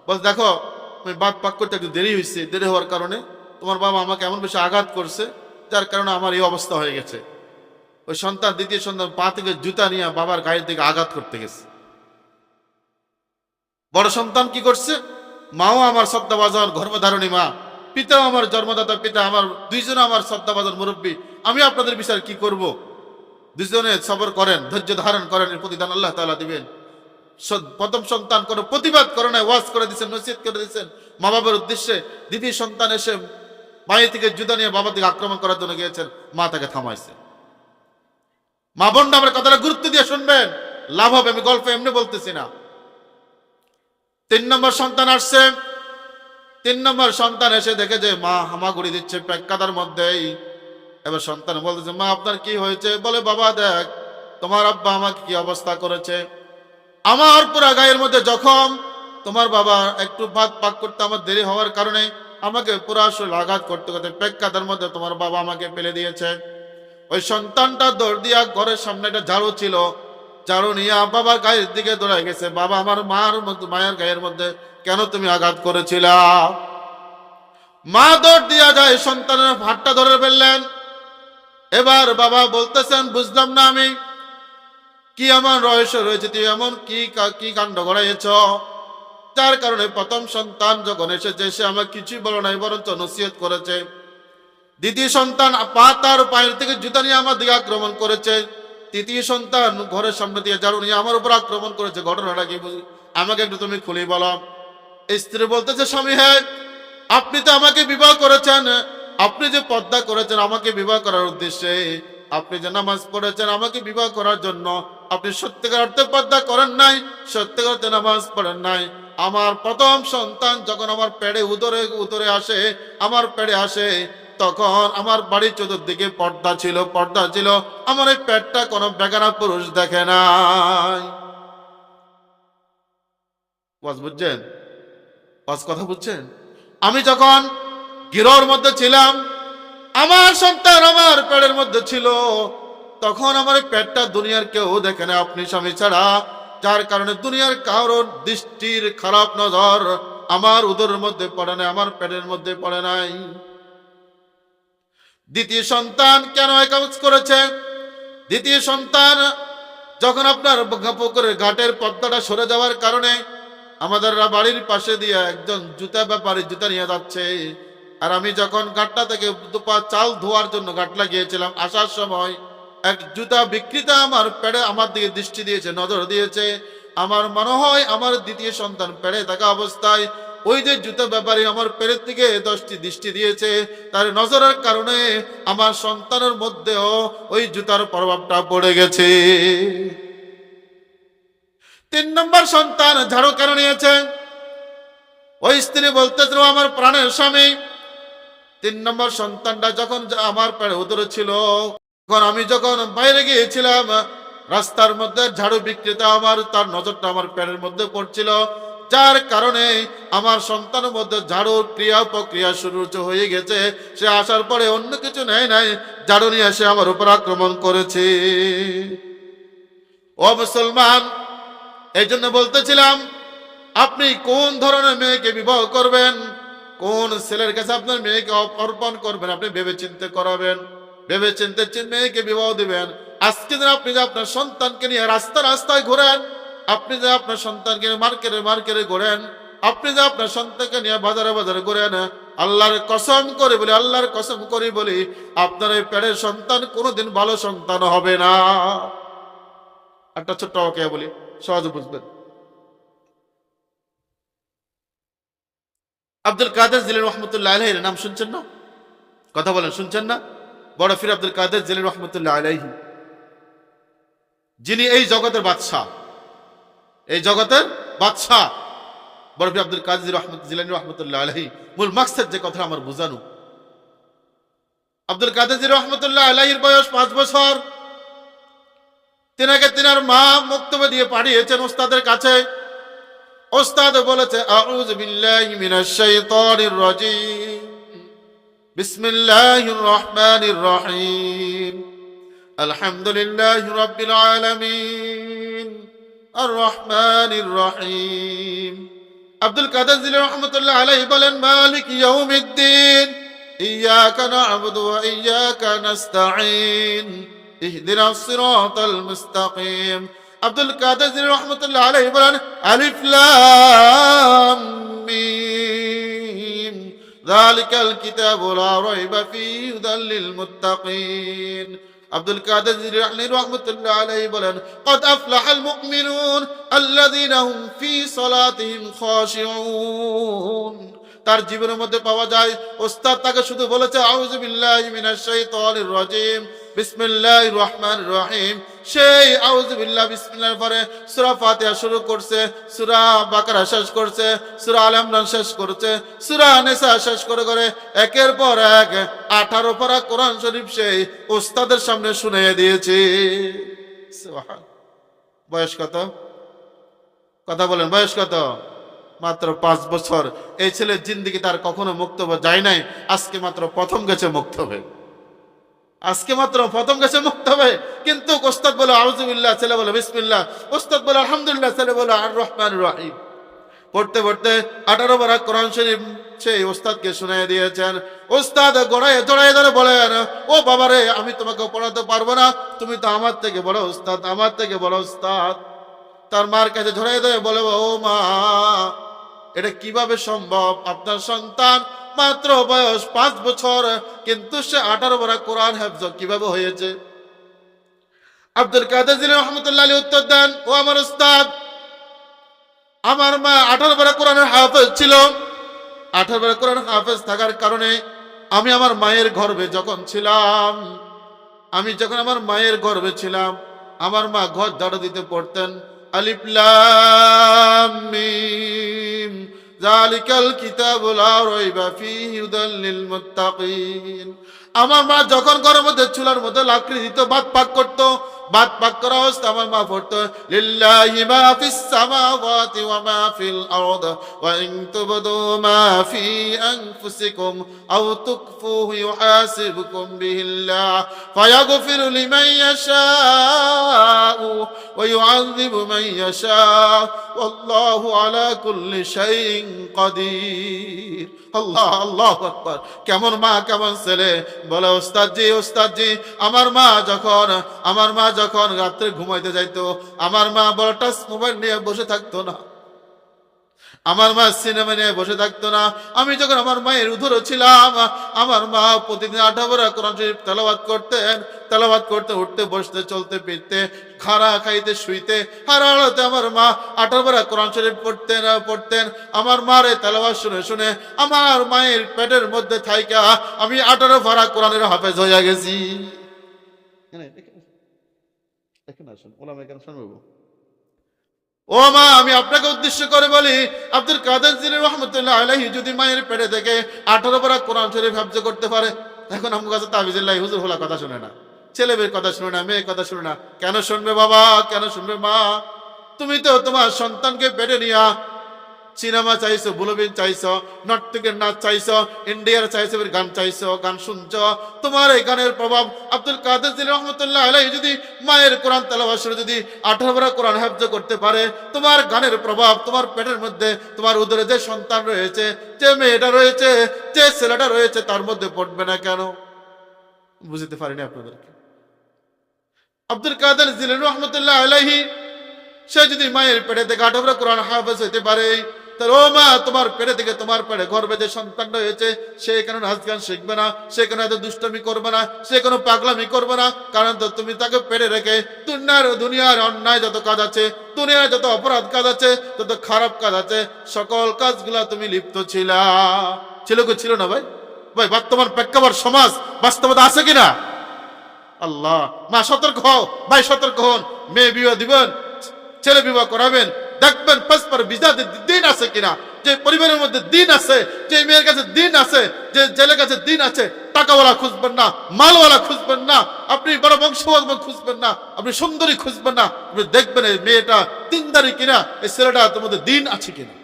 বলছে দেখো আমি বাদ পাক করতে একটু দেরি হয়েছে, দেরি হওয়ার কারণে তোমার বাবা আমাকে এমন বেশি আঘাত করছে, যার কারণে আমার এই অবস্থা হয়ে গেছে। ওই সন্তান দ্বিতীয় সন্তান পা থেকে জুতা নিয়ে বাবার গায়ের দিকে আঘাত করতে গেছে। বড় সন্তান কি করছে? মাও আমার শ্রদ্ধাভাজন গর্ভধারণী মা, পিতাও আমার জন্মদাতা পিতা, আমার দুইজনে আমার শ্রদ্ধাভাজন মুরব্বী, আমি আপনাদের বিচার কি করব? দুজনে সবর করেন, ধৈর্য ধারণ করেন, এর প্রতিদান আল্লাহ তাআলা দিবেন। প্রথম সন্তান কোনো প্রতিবাদ করে নাই, ওয়াজ করে দিচ্ছেন, নসিহত করে দিচ্ছেন মা বাবার উদ্দেশ্যে। দ্বিতীয় সন্তান এসে মায়ের থেকে জুতা নিয়ে বাবার দিকে আক্রমণ করার জন্য গিয়েছেন, মা তাকে থামাইছে। মা বোন আমার কথাটা গুরুত্ব দিয়ে শুনবেন, লাভ হবে, আমি গল্প এমনি বলতেছি না। 3 নম্বর সন্তান আসছে। 3 নম্বর সন্তান এসে দেখে যে মা হামাগুড়ি দিচ্ছে কাদার মধ্যেই। এবার সন্তান বলতেছে মা আপনার কি হয়েছে? বলে বাবা দেখ তোমার আব্বা আমাকে কি অবস্থা করেছে, আমার পুরা গায়ের মধ্যে জখম, তোমার বাবা একটু ভাত পাক করতে আমার দেরি হওয়ার কারণে আমাকে পুরা শরীর আঘাত করতে করতে কাদার মধ্যে তোমার বাবা আমাকে ফেলে দিয়েছে। ওই সন্তানটা দৌড় দিয়া ঘরের সামনে একটা ঝাড়ু ছিল, ঝাড়ু নিয়ে বাবার গায়ের দিকে দৌড়ায় গেছে, বাবা আমার মায়ের গায়ের মধ্যে কেন তুমি আঘাত করেছিলা? মা দৌড় দিয়া যায়, সন্তানের হাতটা ধরে ফেললেন। এবার বাবা বলতেছেন বুঝলাম না আমি, কি এমন রহস্য রয়েছে, তুই এমন কি কাণ্ড ঘটাইছ, যার কারণে প্রথম সন্তান যখন এসেছে সে আমাকে কিছুই বলো নাই, বরঞ্চ নসিহত করেছে। দ্বিতীয় সন্তান তার পায়ের থেকে জুতা নিয়ে আমার দিকে আক্রমণ করেছে। তৃতীয় সন্তান ঘরের সামনে দিয়ে ঝাড়ু নিয়ে আমার উপর আক্রমণ করেছে। ঘটনাটা কি বুঝি, আমাকে একটু তুমি খুলে বলো। স্ত্রী বলতেছে, স্বামী হ্যাঁ, আপনি তো আমাকে বিবাহ করেছেন, আপনি যে পর্দা করেছেন আমাকে বিবাহ করার উদ্দেশ্যে, আপনি যে নামাজ পড়েছেন আমাকে বিবাহ করার জন্য, আপনি সত্যিকার অর্থে পর্দা করেন নাই, সত্যিকার অর্থে নামাজ পড়েন নাই। আমার প্রথম সন্তান যখন আমার পেটে উদরে আসে, আমার পেটে আসে, তখন আমার বাড়ির চতুর্দিকে পর্দা ছিল। আমার এই পেটটা কোনো বেগানা পুরুষ দেখে নাই। বুঝছেন কথা বুঝছেন? আমি যখন গৃহর মধ্যে ছিলাম, আমার সন্তান আমার পেটের মধ্যে ছিল, তখন আমার পেটটা দুনিয়ার কেউ দেখে না, আপনি স্বামী ছাড়া, যার কারণে দুনিয়ার কারোর দৃষ্টির খারাপ নজর আমার উদরের মধ্যে পড়ে নাই, আমার পেটের মধ্যে পড়ে নাই। দ্বিতীয় সন্তান কেন কাজ করেছে? দ্বিতীয় সন্তান যখন আপনার পুকুরের ঘাটের পর্দাটা সরে যাওয়ার কারণে আমাদের বাড়ির পাশে দিয়ে একজন জুতা ব্যাপারী জুতা নিয়ে যাচ্ছে, আর আমি যখন ঘাটটা থেকে দুপা চাল ধোয়ার জন্য ঘাট লাগিয়েছিলাম, আসার সময় এক জুতা বিক্রেতা আমার পেড়ে আমার দিকে দৃষ্টি দিয়েছে, নজর দিয়েছে। আমার মনে হয় আমার দ্বিতীয় সন্তান পেড়ে থাকা অবস্থায় ওই যে জুতা ব্যাপারী আমার পেড়ের দিকে 10টি দৃষ্টি দিয়েছে, তার নজরের কারণে আমার সন্তানের মধ্যেও ওই জুতার প্রভাবটা পড়ে গেছে। 3 নম্বর সন্তান ঝাড়ু কেন নিয়েছে? ওই স্ত্রী বলতেছিল, আমার প্রাণের স্বামী, 3 নম্বর সন্তানটা যখন আমার পেটে উদরে ছিল, তখন আমি যখন বাইরে গিয়েছিলাম, রাস্তার মধ্যে ঝাড়ু বিক্রেতা তার নজরটা আমার পেটের মধ্যে পড়ছিল, যার কারণে আমার সন্তানের মধ্যে ঝাড়ুর প্রক্রিয়া শুরু হয়ে গেছে। সে আসার পরে অন্য কিছু নেয় নাই, ঝাড়ু নিয়ে এসে আমার উপর আক্রমণ করেছে। ও মুসলমান, এই জন্য বলতেছিলাম, আপনি কোন ধরনের মেয়েকে বিবাহ করবেন, কোন ছেলের কাছে আপনার মেয়েকে অর্পণ করবেন, আপনি ভেবে চিন্তে করাবেন, ভেবে চিন্তে মেয়েকে বিবাহ দিবেন। আজকে দিন আপনি যে আপনার সন্তানকে নিয়ে রাস্তায় ঘোরেন, আপনি যে আপনার সন্তানকে মার্কেটে ঘোরেন, আপনি যে আপনার সন্তানকে নিয়ে বাজারে ঘোরেন, আল্লাহর কসম করে বলি, আপনার এই পেটের সন্তান কোনোদিন ভালো সন্তান হবে না। একটা ছোট্ট ওকে বলি, সহজে বুঝবেন। আব্দুল কাদের জিলানী রহমতুল্লাহ আলাইহির নাম শুনছেন না? কথা বলেন, শুনছেন না? বড় পীর আব্দুল কাদের জিলানী রহমতুল্লাহ আলাইহি, যিনি এই জগতের বাদশাহ, বড় পীর আব্দুল কাদের জিলানী রহমতুল্লাহ আলাইহি। মূল মাকসাদ যে কথা আমার বোঝানো, আব্দুল কাদের জিলানী রহমতুল্লাহ আলাইহির বয়স 5 বছর। তিনার মা মক্তবে দিয়ে পাঠিয়েছেন ওস্তাদের কাছে। ওস্তাদ বলেছে, আউযু বিল্লাহি মিনাশ শাইতানির রাজীম, বিসমিল্লাহির রহমানির রহিম, আলহামদুলিল্লাহি রাব্বিল আলামিন, আর রহমানির রহিম। আব্দুল কাদের জিলানী রহমাতুল্লাহ আলাইহি বলেন, মালিক ইয়াউমিদ্দিন, ইয়াকা না'বুদু ওয়া ইয়াকা নাস্তাঈন, ইহদিনাস সিরাতাল মুস্তাকিম। আব্দুল কাদের জিলানী রহমাতুল্লাহ আলাইহি বলেন, আলিফ লাম মিম, যালিকাল কিতাবু লা রাইবা ফীহি হুদাল লিল মুত্তাকিন। আব্দুল কাদের জিলানী রহমাতুল্লাহ আলাইহি বলেন, ক্বাদ আফলাহাল মুমিনুন আল্লাযীনা হুম ফী সালাতিহিম খাশিউন। তার জীবনের মধ্যে পাওয়া যায়, ওস্তাদ তাকে শুধু বলেছে আউযু বিল্লাহি মিনাশ শাইতানির রাজীম, বিসমিল্লাহির রহমানির রহিম। সেই আউযু বিল্লাহ বিসমিল্লাহর পরে সূরা ফাতিহা শুরু করছে, সূরা বাকারা শেষ করছে, সূরা আলে ইমরান শেষ করছে, সূরা নিসা শেষ করে একের পর এক 18 পারা কোরআন শরীফ সেই ওস্তাদের সামনে শুনিয়ে দিয়েছে। সুবহান। বয়স কত? কথা বলেন, বয়স কত? মাত্র 5 বছর। এই ছেলের জিন্দেগি তার কখনো মুক্তবে যায় নাই, আজকে মাত্র প্রথম গেছে মুক্তবে, কিন্তু ওস্তাদ বলে আউযু বিল্লাহ, ছেলে বলে বিসমিল্লাহ, ওস্তাদ বলে আলহামদুলিল্লাহ, ছেলে বলে আর রহমানির রহিম। পড়তে পড়তে 18 পারা কোরআন শরীফ সেই ওস্তাদকে শুনিয়ে দিয়েছেন। ওস্তাদ গড়ায় জড়ায় ধরে বলেন, ও বাবারে, আমি তোমাকে পড়াতে পারবো না, তুমি তো আমার থেকে বড় ওস্তাদ, আমার থেকে বড় ওস্তাদ। তার মার কাছে জড়ায় ধরে বলে, ও মা, এটা কিভাবে সম্ভব? আপনার সন্তান মাত্র বয়স 5 বছর, কিন্তু সে 18 পারা কোরআন হেফজ কিভাবে হয়েছে? আব্দুল কাদের জিলানী রহমাতুল্লাহ আলাইহি উত্তর দেন, ও আমার ওস্তাদ, আমার মা 18 পারা কোরআনের হাফেজ ছিল। 18 পারা কোরআন হাফেজ থাকার কারণে আমি আমার মায়ের গর্ভে যখন ছিলাম, আমার মায়ের গর্ভে ছিলাম, আমার মা ঘর ঝাড়ু দিতে পড়তেন, আলিফ লাম মিম যালিকাল কিতাবু লা রাইবা ফীহি হুদাল লিল মুত্তাকিন। আমার মা যখন ঘরের মধ্যে চুলার মধ্যে লাকড়ি দিত, ভাত পাক করতো, ভাত পাক করা অবস্থা আমার মা পড়তো, লিল্লাহি মা ফিস সামাওয়াতি ওয়া মা ফিল আরদ ওয়া ইন তুবদু মা ফি আনফুসিকুম আও তুকফুহু ইউহাসিবুকুম বিহিল্লাহ ফায়াগফিরু লিমান ইয়াশাউ ওয়া ইউআযিবু মান ইয়াশাউ ওয়াল্লাহু আলা কুল্লি শাইইন কাদির। আল্লাহ, আল্লাহু আকবার। কেমন মা, কেমন ছেলে! বলে, ওস্তাদজি, আমার মা যখন রাত্রে ঘুমাইতে যাইতো, আমার মা বড় টাচ মোবাইল নিয়ে বসে থাকতো না, আমার মা সিনেমা নিয়ে বসে থাকতো না। আমি যখন আমার মায়ের উদরে ছিলাম, আমার মা প্রতিদিন 18 পারা কোরআন শরীফ তেলাওয়াত করতে উঠতে বসতে চলতে ফিরতে খাড়া খাইতে শুইতে হারাতে আমার মা 18 পারা কোরআন শরীফ পড়তেন। আমার মার এই তেলাওয়াত শুনে শুনে আমার মায়ের পেটের মধ্যে থাইকা আমি 18 পারা কোরআনের হাফেজ হয়ে গেছি। ও মা, আমি আপনাকে উদ্দেশ্য করে বলি, আব্দুল কাদের জিলানী রহমাতুল্লাহ আলাইহি যদি মায়ের পেটে থেকে 18 পারা কোরআন শরীফ হাফজ করতে পারে, এখন আমার কাছে তাবিজুল্লাহ হুজুর হলা কথা শুনে না, ছেলে মেয়ের কথা শুনে না, মেয়ের কথা শুনে না। কেন শুনবে বাবা, কেন শুনবে মা? তুমি তো তোমার সন্তানকে পেটে নিয়া সিনেমা চাইছো, বুলবিন চাইছো, নর্তকের নাচ চাইছো, ইন্ডিয়ার চাইছো, গান চাইছো, গান শুনছো। তোমার এই গানের প্রভাব আব্দুল কাদের জিলানী রহমাতুল্লাহ আলাইহি যদি মায়ের কোরআন তেলাওয়াত শুনে যদি 18 পারা কোরআন হেফজ করতে পারে, তোমার গানের প্রভাব তোমার পেটের মধ্যে, তোমার উদরে যে সন্তান রয়েছে, যে মেয়েটা রয়েছে, যে ছেলেটা রয়েছে, তার মধ্যে পড়বে না কেন? বুঝতে পারিনি আপনাদেরকে। আব্দুল কাদের জিলানী রহমাতুল্লাহ আলাইহি সে যদি মায়ের পেটে থেকে 18 পারা কোরআন হাফেজ হইতে পারে, তার ও মা, তোমার পেটে থেকে, তোমার পেটে গর্ভে যে সন্তানটা হয়েছে, সে কেন নাচ গান শিখবে না? সে কেন এত দুষ্টমি করবে না? সে কোনো পাগলামি করবে না? কারণ তো তুমি তাকে পেটে রেখে দুনিয়ার অন্যায় যত কাজ আছে, দুনিয়ার যত অপরাধ কাজ আছে, যত খারাপ কাজ আছে, সকল কাজগুলা তুমি লিপ্ত ছিল না ভাই? বর্তমান প্রেক্ষাপট সমাজ বাস্তবতা আছে কিনা? আল্লাহ, মা সতর্ক হও, ভাই সতর্ক হন। মেয়ে বিবাহ দিবেন, ছেলে বিবাহ করাবেন, দেখবেন পরস্পর বিজাতে দিন আছে কিনা। যে পরিবারের মধ্যে দিন আছে, যে মেয়ের কাছে দিন আছে, যে ছেলের কাছে দিন আছে, টাকাওয়ালা খুঁজবেন না, মালওয়ালা খুঁজবেন না, আপনি বড় বংশবাদ খুঁজবেন না, আপনি সুন্দরী খুঁজবেন না, আপনি দেখবেন এই মেয়েটা দিনদারি কিনা, এই ছেলেটা তোমাদের দিন আছে কিনা।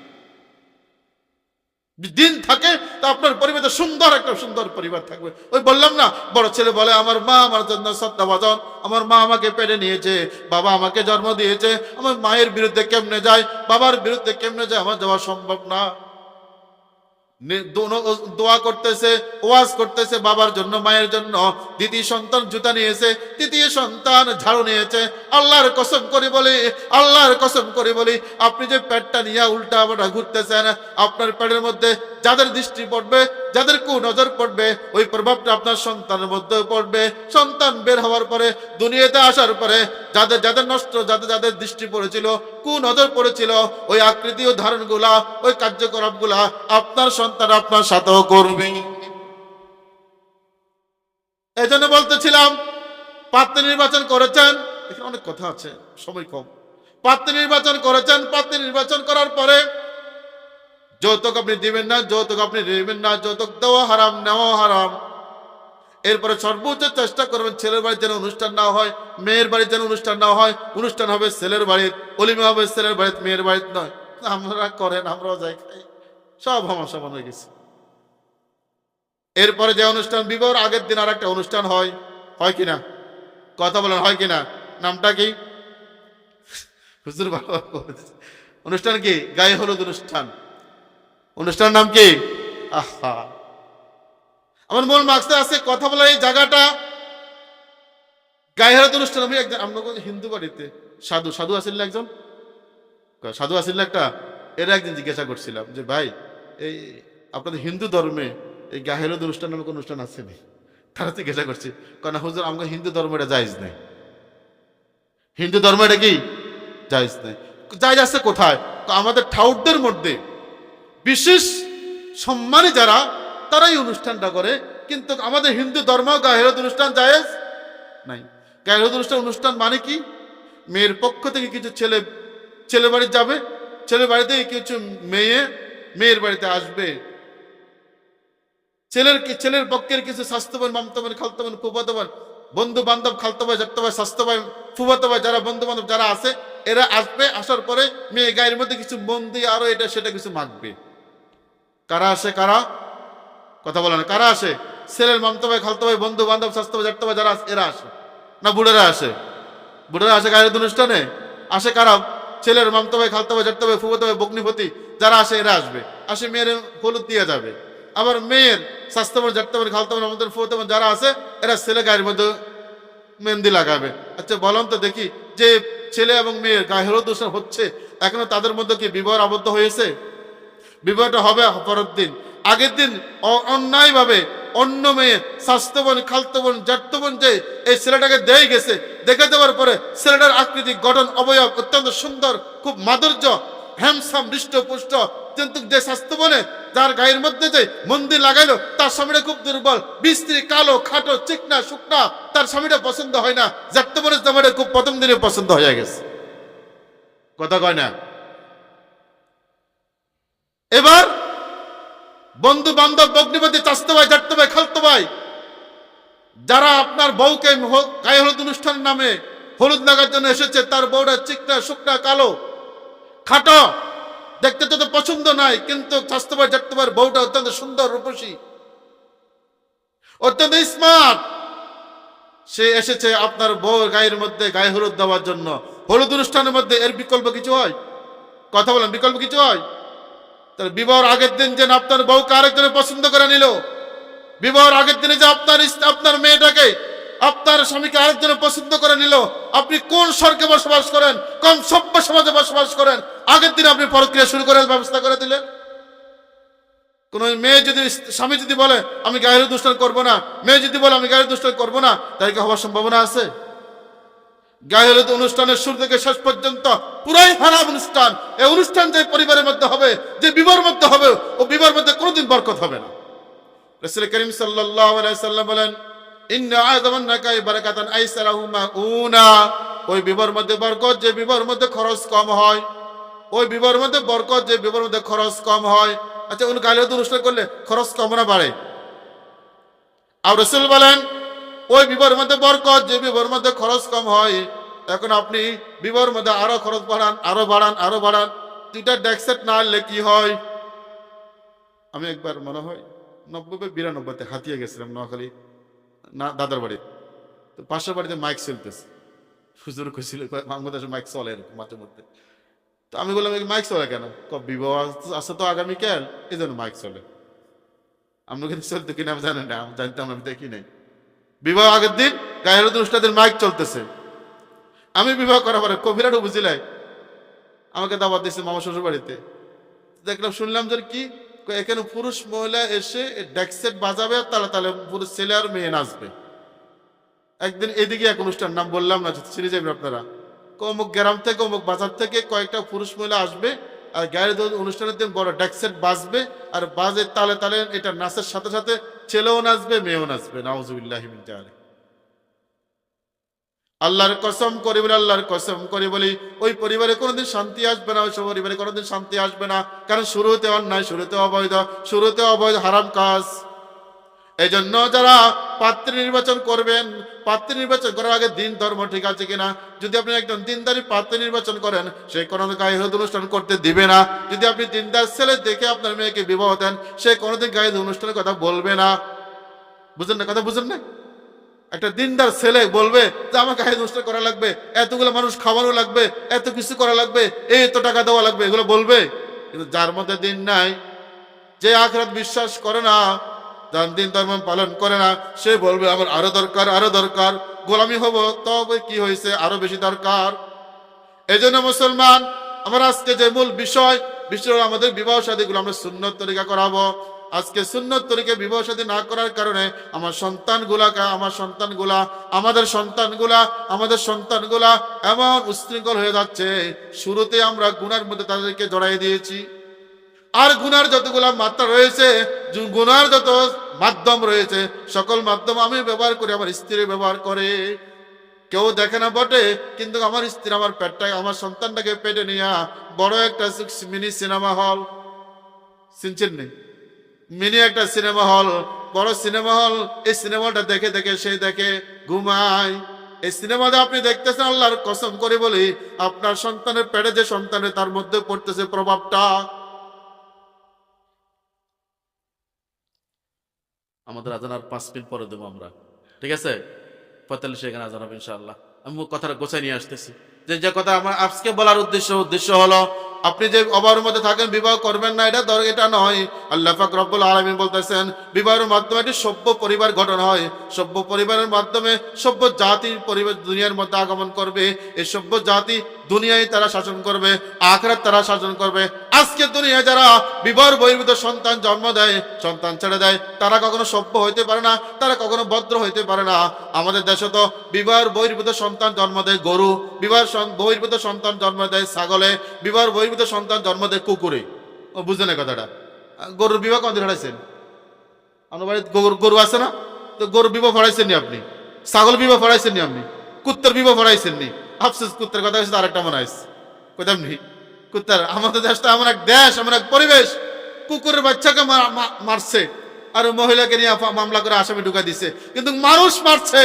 দিন থাকে তা আপনার পরিবারে সুন্দর পরিবার থাকবে। ওই বললাম না, বড় ছেলে বলে, আমার মা আমার জন্য শ্রদ্ধাভাজন, আমার মা আমাকে পেটে নিয়েছে, বাবা আমাকে জন্ম দিয়েছে, আমার মায়ের বিরুদ্ধে কেমনে যায়, বাবার বিরুদ্ধে কেমনে যায়, আমার যাওয়া সম্ভব না। দোয়া করতেছে, ওয়াজ করতেছে বাবার জন্য, মায়ের জন্য। দ্বিতীয় সন্তান জুতা নিয়েছে, তৃতীয় সন্তান ঝাড়ু নিয়েছে। আল্লাহর কসম করে বলি, আপনি যে পেটটা নিয়ে উল্টা পাল্টা ঘুরতেছেন, আপনার পেটের মধ্যে যাদের দৃষ্টি পড়বে, যাদের নজর পড়বে, ওই প্রভাবটা আপনার সন্তানের মধ্যে পড়বে। সন্তান বের হওয়ার পরে, দুনিয়াতে আসার পরে, যাদের দৃষ্টি পড়েছিল, নজর পড়েছিল, ওই আকৃতি ও ধারণগুলা, ওই কার্যকলাপগুলা আপনার সন্তান আপনার সাথেও করবে। এই জন্য বলতেছিলাম, পাত্র নির্বাচন করেছেন, এখানে অনেক কথা আছে, সময় কম। পাত্র নির্বাচন করেছেন, পাত্র নির্বাচন করার পরে যৌতুক আপনি দিবেন না, যৌতুক দেওয়া হারাম, নেওয়া হারাম। এরপরে সর্বোচ্চ চেষ্টা করবেন ছেলের বাড়ির যেন অনুষ্ঠান না হয়, মেয়ের বাড়ির যেন অনুষ্ঠান না হয়। অনুষ্ঠান হবে ছেলের বাড়ির, অলিমা হবে ছেলের বাড়ির, মেয়ের বাড়ির নয়। আমরা করেন, আমরাও যাই খাই, সব সমান হয়ে গেছে। এরপরে যে অনুষ্ঠান, বিবাহের আগের দিন আর একটা অনুষ্ঠান হয় কিনা? কথা বলেন, হয় কিনা? নামটা কি? হুজুর বাবা অনুষ্ঠান কি? গায়ে হলুদ অনুষ্ঠান। অনুষ্ঠানের নাম কি? আহা, আমার মূল মাকসাদ আছে কথা বলার এই জায়গাটা গায়ে হলুদ অনুষ্ঠান। আমি একজন আমরা হিন্দু বাড়িতে সাধু সাধু আসিল না একজন, সাধু আসিল না একটা, এরা একদিন জিজ্ঞাসা করছিলাম যে ভাই এই আপনাদের হিন্দু ধর্মে এই গায়ে হলুদ অনুষ্ঠান নামে কোনো অনুষ্ঠান আছে নি? তারা জিজ্ঞাসা করছি, কারণ হুজুর আমাকে হিন্দু ধর্ম এটা জায়েজ নাই। হিন্দু ধর্ম এটা কি জায়েজ নাই? জায়েজ আছে কোথায়? আমাদের ঠাউরদের মধ্যে বিশেষ সম্মানী যারা তারাই অনুষ্ঠানটা করে, কিন্তু আমাদের হিন্দু ধর্ম গায়ে হলুদ অনুষ্ঠান জায়েজ নাই। গায়ে হলুদ অনুষ্ঠান মানে কি? মেয়ের পক্ষ থেকে কিছু ছেলে বাড়ি যাবে, ছেলে বাড়িতে কিছু মেয়ের বাড়িতে আসবে, ছেলের পক্ষের কিছু স্বাস্থ্যবান, মামতাবান, খালতাবান, ফুফাতবান, বন্ধু বান্ধব, খালতাবাই, জ্যাঠতাবাই, স্বাস্থ্যবাই, ফুফাতবাই যারা বন্ধু বান্ধব যারা আছে এরা আসবে। আসার পরে মেয়ে গায়ের মধ্যে কিছু মন দিয়ে আরো এটা সেটা কিছু মাখবে। কারা আসে? কারা? কথা বলে না। কারা আসে? ছেলের মামতাবাই, খালতাবাই, বন্ধু বান্ধব, স্বাস্থ্যবাই, জ্যাঠতাবাই যারা এরা আসে না বুড়েরা আসে? বুড়েরা আসে গায়ের অনুষ্ঠানে? আসে কারা? ছেলের মামতাবাই, খালতাবাই, জ্যাঠতাবাই, ফুফাতবাই, বগ্নিপতি যারা আসে এরা আসবে। আসে মেয়ের হলুদ দিয়ে যাবে। আবার মেয়ের স্বাস্থ্যবান, জ্যাঠতাবান, খালতাবান, আমাদের ফুফাতবান যারা আছে এরা ছেলে গায়ের মধ্যে মেহেন্দি লাগাবে। আচ্ছা বলুন তো দেখি, যে ছেলে এবং মেয়ের গায়ে হলুদ অনুষ্ঠান হচ্ছে, এখনো তাদের মধ্যে কি বিবাহ আবদ্ধ হয়েছে? বিবাহটা হবে পরের দিন। আগের দিন অন্যায়ভাবে অন্য মেয়ে স্বাস্থ্যবান, খালতাবান, জ্যাঠতাবান যে এই ছেলেটাকে দিয়ে গেছে, দেখে দেওয়ার পরে ছেলেটার আকৃতি, গঠন, অবয়ব অত্যন্ত সুন্দর, খুব মাধুর্য, হ্যামসাম, হৃষ্টপুষ্ট, কিন্তু যে স্বাস্থ্যবানে যার গায়ের মধ্যে যে মন্দির লাগাইলো তার স্বামীটা খুব দুর্বল, বিস্ত্রী, কালো, খাটো, চিকনা, শুকনা, তার স্বামীটা পছন্দ হয় না। জ্যাঠতাবানের জামাইটা খুব প্রথম দিনে পছন্দ হয়ে গেছে। কথা কয় না? এবার বন্ধু বান্ধব, বগ্নিপতি, চাস্তো ভাই, জ্যাঠতো ভাই, খালতো ভাই যারা আপনার বউকে গায়ে হলুদ অনুষ্ঠানের নামে হলুদ লাগার জন্য এসেছে, তার বউটা চিকনা, শুকনা, কালো, খাটো, দেখতে তো পছন্দ নাই, কিন্তু চাস্তো ভাই, জ্যাঠতো ভাইয়ের বউটা অত্যন্ত সুন্দর, রূপসী, অত্যন্ত স্মার্ট। সে এসেছে আপনার বউ গায়ের মধ্যে গায়ে হলুদ দেওয়ার জন্য। হলুদ অনুষ্ঠানের মধ্যে এর বিকল্প কিছু হয়? কথা বলেন, বিকল্প কিছু হয়? তাহলে বিবাহের আগের দিন যেন আপনার বউকে আরেকজনে পছন্দ করে নিল, বিবাহের আগের দিনে যে আপনার মেয়েটাকে, আপনার স্বামীকে আরেকজনে পছন্দ করে নিল, আপনি কোন স্বর্গে বসবাস করেন, কোন সভ্য সমাজে বসবাস করেন? আগের দিন আপনি পরক্রিয়া শুরু করার ব্যবস্থা করে দিলেন। কোন মেয়ে যদি, স্বামী যদি বলে আমি গায়ে হলুদ অনুষ্ঠান করবো না, মেয়ে যদি বলে আমি গায়ে হলুদ অনুষ্ঠান করবো না, তাই কি হওয়ার সম্ভাবনা আছে? গায়ে হলুদ অনুষ্ঠানের শুরু থেকে শেষ পর্যন্ত পুরাই হারাম অনুষ্ঠান। এই অনুষ্ঠান যে পরিবারের মধ্যে হবে, যে বিবাহের মধ্যে হবে, ও বিবাহের মধ্যে কোনোদিন বরকত হবে না। রাসূল করিম সাল্লাল্লাহু আলাইহি সাল্লাম বলেন, ইন্না আযামান নাকাই বারাকাতান আইসারাহুমা উনা, ওই বিবাহের মধ্যে বরকত যে বিবাহের মধ্যে খরচ কম হয়, ওই বিবাহের মধ্যে বরকত যে বিবাহের মধ্যে খরচ কম হয়। আচ্ছা উনি গায়ে হলুদ অনুষ্ঠান করলে খরচ কম না বাড়ে? আর রাসূল বলেন ওই বিবাহের মধ্যে বরকত যে বিবাহের মধ্যে খরচ কম হয়। এখন আপনি বিবাহের মধ্যে আরো খরচ বাড়ান, আরো বাড়ান, আরো বাড়ান, দুইটা ডেকসেট না আনলে কি হয়? আমি একবার মনে হয় ৯০-৯২-৯২ হাতিয়ে গেছিলাম নোয়াখালী না দাদার বাড়ি, তো পাশের বাড়িতে মাইক চলতেছে, হুজুর কইছিল বাংলাদেশে মাইক চলে এরকম মাঝে মধ্যে। তো আমি বললাম মাইক চলে কেন? বিবাহ আছে তো আগামীকাল, এই জন্য মাইক চলে। আমরা কিন্তু চলতো কিনা আমি জানি না, আমি জানতাম, আমি দেখি নাই। বিবাহ আগের দিন গায়ে হলুদ অনুষ্ঠানের মাইক চলতেছে। আমি বিবাহ করার পরে কবিরাট বুঝিলাই আমাকে দাওয়াত দিয়েছে মামা শ্বশুর বাড়িতে। দেখলাম, শুনলাম যে কি এখানে পুরুষ মহিলা এসে ডেকসেট বাজাবে, তাহলে তাহলে পুরুষ ছেলে আর মেয়ে নাচবে। একদিন এদিকে এক অনুষ্ঠান, নাম বললাম না, চিনে যাবেন আপনারা, অমুক গ্রাম থেকে অমুক বাজার থেকে কয়েকটা পুরুষ মহিলা আসবে, আর গায়ের অনুষ্ঠানের দিন বড় ডেকসেট বাজবে, আর বাজে তালে তালে এটা নাচের সাথে সাথে ছেলেও নাচবে, মেয়েও নাচবে। নাউজুবিল্লাহি মিন যালিক। আল্লাহর কসম করি বলি, আল্লাহর কসম করি বলি, ওই পরিবারে কোনোদিন শান্তি আসবে না, ওই পরিবারে কোনোদিন শান্তি আসবে না। কারণ শুরুতে অন্যায়, শুরুতে অবৈধ, শুরুতে অবৈধ হারাম কাজ। এই জন্য যারা পাত্রী নির্বাচন করবেন, পাত্রী নির্বাচন করার আগে দিন ধর্ম ঠিক আছে কিনা। যদি আপনি একজন দিনদারি পাত্রী নির্বাচন করেন, সে কোনো গায়ে হলুদ অনুষ্ঠান করতে দিবে না। যদি আপনি দিনদার ছেলে দেখে আপনার মেয়েকে বিবাহ দেন, সে কোনোদিন গায়ে হলুদ অনুষ্ঠানের কথা বলবে না। বুঝেন না? কথা বুঝেন না? একটা দিনদার ছেলে বলবে যে আমাকে হাই অনুষ্ঠান করা লাগবে, এতগুলো মানুষ খাওয়ানো লাগবে, এত কিছু করা লাগবে, এত টাকা দেওয়া লাগবে, এগুলো বলবে? কিন্তু যার মধ্যে দিন নাই, যে আখিরাত বিশ্বাস করে না, যার দিন ধর্ম পালন করে না, সে বলবে আমার আরো দরকার, আরো দরকার, গোলামি হব, তবে কি হয়েছে, আরো বেশি দরকার। এই জন্য মুসলমান, আমার আজকে যে মূল বিষয় আমাদের বিবাহ শাদীগুলো আমরা সুন্নত তরিকা করাবো। আজকে সুন্নত তরিকে বিবাহ শাদী না করার কারণে আমাদের সন্তানগুলা এমন উশৃঙ্খল হয়ে যাচ্ছে। শুরুতে আমরা গুনার মধ্যে তাদেরকে জড়াই দিয়েছি, আর গুনার যতগুলা মাত্রা রয়েছে, গুনার যত মাধ্যম রয়েছে, সকল মাধ্যম আমি ব্যবহার করি, আমার স্ত্রী ব্যবহার করে। কেউ দেখে না বটে, কিন্তু আমার স্ত্রী আমার পেটটাকে, আমার সন্তানটাকে পেটে নিয়ে বড় একটা মিনি সিনেমা হল, শুনছেন নি? মিনি একটা সিনেমা হল, বড় সিনেমা হল, এই সিনেমাটা দেখে দেখে সে দেখে ঘুমায়। এই সিনেমাতে আপনি দেখতেছেন, আল্লাহর কসম করে বলি, আপনার সন্তানের পেটে যে সন্তানের, তার মধ্যে পড়তেছে প্রভাবটা। আমাদের আজান আর 5 মিনিট পরে দেবো আমরা, ঠিক আছে? 45 এখানে আজান হবে ইনশাআল্লাহ। আমি কথাটা গোছাই নিয়ে আসতেছি। যে কথা আমার আজকে বলার উদ্দেশ্য হলো, আপনি যে অবাহের মধ্যে থাকেন, বিবাহ করবেন না, এটা নয়। আল্লাহ পাক রব্বুল আলামিন বলতেছেন, বিবাহের মাধ্যমে একটি সভ্য পরিবার গঠন হয়। সভ্য পরিবারের মাধ্যমে সভ্য জাতির পরিবার দুনিয়ার মধ্যে আগমন করবে। এই সভ্য জাতি দুনিয়ায় তারা শাসন করবে, আখিরাত তারা শাসন করবে। আজকে দুনিয়ায় যারা বিবাহ বহির্ভূত সন্তান জন্ম দেয়, সন্তান ছেড়ে দেয়, তারা কখনো সভ্য হইতে পারে না, তারা কখনো ভদ্র হইতে পারে না। আমাদের দেশে তো বিবাহ বহির্ভূত সন্তান জন্ম দেয় গরু, বিবাহ বহির্ভূত সন্তান জন্ম দেয় ছাগলে, বিবাহ বহির্ভূত সন্তান জন্ম দেয় কুকুরে। ও বুঝলেন এই কথাটা? গরুর বিবাহ কতদিন হারাইছেন? আমার বাড়িতে গরু আছে না, তো গরুর বিবাহ ফড়াইছেন নি আপনি? ছাগল বিবাহ ফড়াইছেন নি আপনি? কুত্তার বিবাহ ফড়াইছেন নি? আফসোস, কুত্তার কথা হচ্ছে আরেকটা মনে হয়েছে, কোথাও নি কুত্তার। আমাদের দেশটা এমন এক দেশ, এমন এক পরিবেশ, কুকুরের বাচ্চাকে মারছে, আর মহিলাকে নিয়ে মামলা করে আসামি ঢুকা দিছে, কিন্তু মানুষ মারছে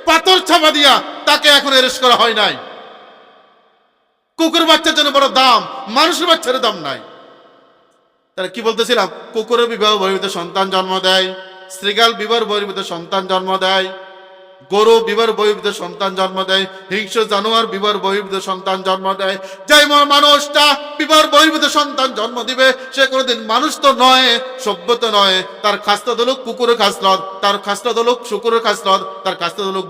পাথর ছাপা দিয়া, তাকে এখন অ্যারেস্ট করা হয় নাই। কুকুর বাচ্চার জন্য বড় দাম, মানুষের বাচ্চার দাম নাই। তাহলে কি বলতেছিলাম? কুকুরের বিবাহ বহির্ভূত সন্তান জন্ম দেয়, শ্রীগাল বিবাহ বহির্ভূত সন্তান জন্ম দেয়, গরু বিবাহ বহির্ভূত সন্তান জন্ম দেয়, হিংস্র জানোয়ার বিবাহ বহির্ভূত সন্তান জন্ম দেয়। যাই মানুষটা বিবাহ বহির্ভূত সন্তান জন্ম দিবে, সে কোনোদিন মানুষ তো নয়, সভ্য তো নয়। তার খাসলত হলো কুকুরের খাসলত, তার খাসলত হলো শুকুরের খাসলত, তার খাসলত হলো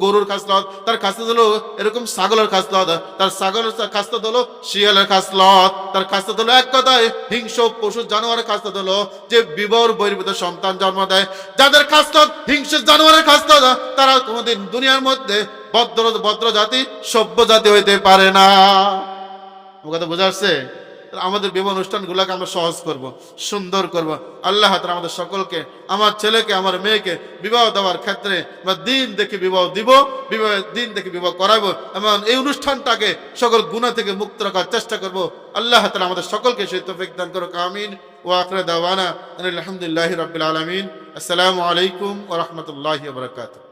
গরুর খাসলত, তার খাসলত হলো এরকম ছাগলের খাসলত, তার ছাগলের খাসলত হলো শিয়ালের খাসলত, তার খাসলত হলো এক কথায় হিংস্র পশু জানোয়ারের খাসলত হলো যে বিবাহ বহির্ভূত সন্তান জন্ম দেয়। যাদের খাসলত হিংস্র জানোয়ারের খাসলত, তারা কোনোদিন দুনিয়ার মধ্যে ভদ্র জাতি, সভ্য জাতি হইতে পারে না। কথা বোঝা যাচ্ছে? আমাদের বিবাহ অনুষ্ঠানগুলোকে আমরা সহজ করব, সুন্দর করব। আল্লাহ তাআলা আমাদের সকলকে, আমার ছেলেকে, আমার মেয়েকে বিবাহ দেওয়ার ক্ষেত্রে আমরা দিন দেখে বিবাহ দিব, দিন দেখে বিবাহ করাবো, এবং এই অনুষ্ঠানটাকে সকল গুনাহ থেকে মুক্ত রাখার চেষ্টা করব। আল্লাহ তাআলা আমাদের সকলকে সেই তৌফিক দান করুক। আমিন। ওয়া আখিরু দাওয়ানা আলহামদুলিল্লাহি রাব্বিল আলামিন। আসসালামু আলাইকুম ওয়া রাহমাতুল্লাহি ওয়া বারাকাতুহু।